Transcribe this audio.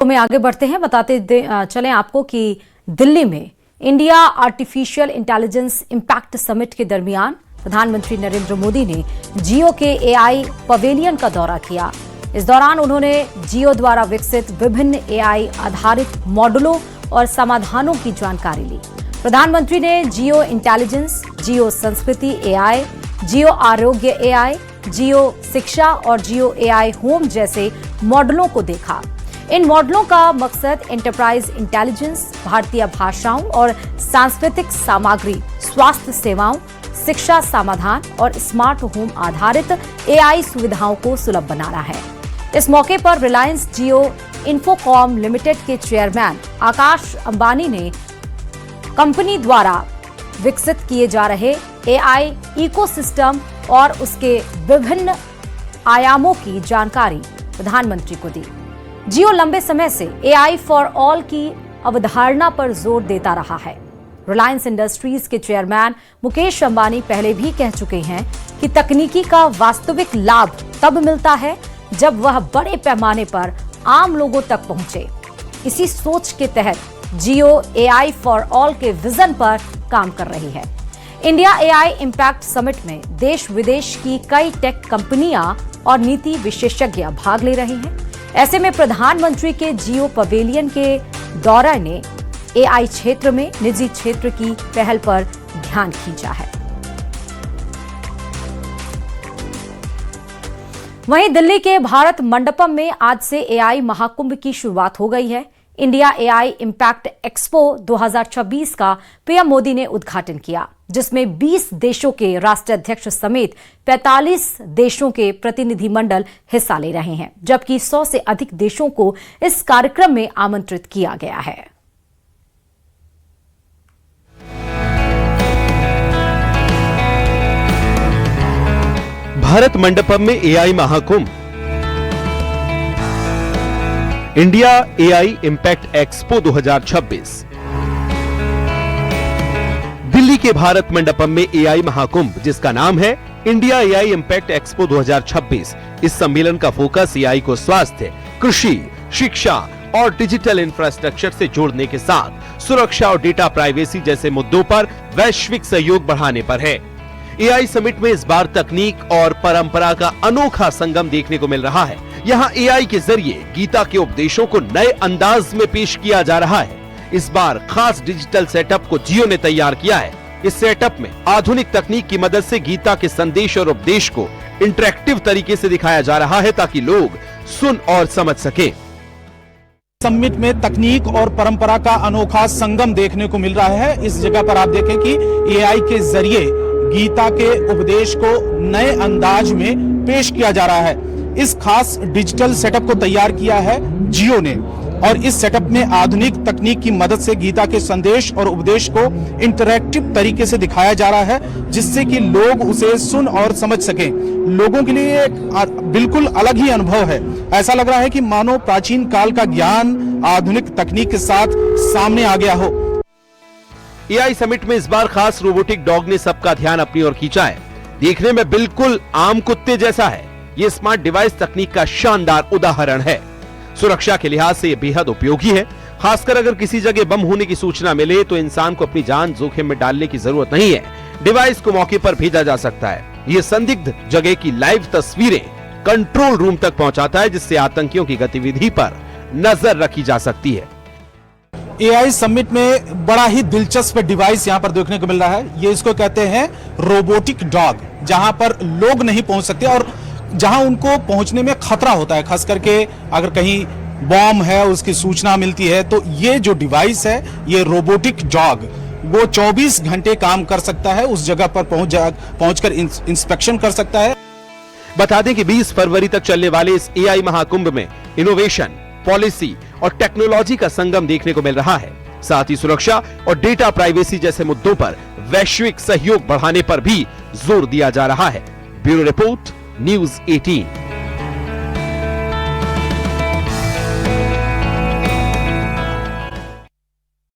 में आगे बढ़ते हैं, चलें आपको कि दिल्ली में India artificial intelligence impact summit के दरमियान प्रधानमंत्री नरेंद्र मोदी ने जियो के एआई पवेलियन का दौरा किया। इस दौरान उन्होंने जियो द्वारा विकसित विभिन्न एआई आधारित मॉडलों और समाधानों की जानकारी ली। प्रधानमंत्री ने जियो इंटेलिजेंस, जियो संस्कृति एआई, जियो आरोग्य एआई, जियो शिक्षा और जियो एआई होम जैसे मॉडलों को देखा। इन मॉडलों का मकसद एंटरप्राइज इंटेलिजेंस, भारतीय भाषाओं और सांस्कृतिक सामग्री, स्वास्थ्य सेवाओं, शिक्षा समाधान और स्मार्ट होम आधारित एआई सुविधाओं को सुलभ बनाना है। इस मौके पर रिलायंस जियो इन्फोकॉम लिमिटेड के चेयरमैन आकाश अंबानी ने कंपनी द्वारा विकसित किए जा रहे एआई इकोसिस्टम और उसके विभिन्न आयामों की जानकारी प्रधानमंत्री को दी। जियो लंबे समय से एआई फॉर ऑल की अवधारणा पर जोर देता रहा है। रिलायंस इंडस्ट्रीज के चेयरमैन मुकेश अंबानी पहले भी कह चुके हैं कि तकनीकी का वास्तविक लाभ तब मिलता है जब वह बड़े पैमाने पर आम लोगों तक पहुंचे। इसी सोच के तहत जियो एआई फॉर ऑल के विजन पर काम कर रही है। इंडिया एआई इंपैक्ट समिट में देश विदेश की कई टेक कंपनियां और नीति विशेषज्ञ भाग ले रहे हैं। ऐसे में प्रधानमंत्री के जियो पवेलियन के दौरे ने एआई क्षेत्र में निजी क्षेत्र की पहल पर ध्यान खींचा है। वहीं दिल्ली के भारत मंडपम में आज से एआई महाकुंभ की शुरुआत हो गई है। इंडिया एआई इंपैक्ट एक्सपो 2026 का पीएम मोदी ने उद्घाटन किया, जिसमें 20 देशों के राष्ट्राध्यक्ष समेत 45 देशों के प्रतिनिधिमंडल हिस्सा ले रहे हैं, जबकि 100 से अधिक देशों को इस कार्यक्रम में आमंत्रित किया गया है। भारत मंडपम में AI Mahakumbh, India AI impact expo 2026। Delhi के भारत मंडपम में एआई महाकुंभ, जिसका नाम है इंडिया एआई इंपैक्ट एक्सपो 2026। इस सम्मेलन का फोकस एआई को स्वास्थ्य, कृषि, शिक्षा और डिजिटल इंफ्रास्ट्रक्चर से जोड़ने के साथ सुरक्षा और डेटा प्राइवेसी जैसे मुद्दों पर वैश्विक सहयोग बढ़ाने पर है। एआई समिट में इस बार तकनीक और परंपरा का अनोखा संगम देखने को मिल रहा है। यहाँ एआई के जरिए गीता के उपदेशों को नए अंदाज में पेश किया जा रहा है। इस बार खास डिजिटल सेटअप को जियो ने तैयार किया है। इस सेटअप में आधुनिक तकनीक की मदद से गीता के संदेश और उपदेश को इंटरैक्टिव तरीके से दिखाया जा रहा है, ताकि लोग सुन और समझ सकें। समिट में तकनीक और परंपरा का अनोखा संगम देखने को मिल रहा है। इस जगह पर आप देखें कि एआई के जरिए गीता के उपदेश को नए अंदाज में पेश किया जा रहा है। इस खास डिजिटल सेटअप को तैयार किया है जियो ने, और इस सेटअप में आधुनिक तकनीक की मदद से गीता के संदेश और उपदेश को इंटरैक्टिव तरीके से दिखाया जा रहा है, जिससे कि लोग उसे सुन और समझ सकें। लोगों के लिए एक बिल्कुल अलग ही अनुभव है। ऐसा लग रहा है कि मानो प्राचीन काल का ज्ञान आधुनिक तकनीक के साथ सामने आ गया हो। एआई समिट में इस बार खास रोबोटिक डॉग ने सबका ध्यान अपनी ओर खींचा है। देखने में बिल्कुल आम कुत्ते जैसा है। ये स्मार्ट डिवाइस तकनीक का शानदार उदाहरण है। सुरक्षा के लिहाज से ये बेहद उपयोगी है। खासकर अगर किसी जगह बम होने की सूचना मिले तो इंसान को अपनी जान जोखिम में डालने की जरूरत नहीं है। डिवाइस को मौके पर भेजा जा सकता है। ये संदिग्ध जगह की लाइव तस्वीरें कंट्रोल रूम तक पहुंचाता है, जिससे आतंकियों की गतिविधि पर नजर रखी जा सकती है। एआई समिट में बड़ा ही दिलचस्प डिवाइस यहां पर देखने को मिल रहा है। ये इसको कहते हैं रोबोटिक डॉग, जहां पर लोग नहीं पहुंच सकते और जहां उनको पहुंचने में खतरा होता है। खास करके अगर कहीं बॉम्ब है, उसकी सूचना मिलती है, तो ये जो डिवाइस है, ये रोबोटिक डॉग, वो 24 घंटे काम कर सकता है। उस जगह पर पहुंचकर इंस्पेक्शन कर सकता है। बता दें कि 20 फरवरी तक चलने वाले इस एआई महाकुंभ में इनोवेशन, पॉलिसी और टेक्नोलॉजी का संगम देखने को मिल रहा है। साथ ही सुरक्षा और डेटा प्राइवेसी जैसे मुद्दों पर वैश्विक सहयोग बढ़ाने पर भी जोर दिया जा रहा है। Bureau report, news 18।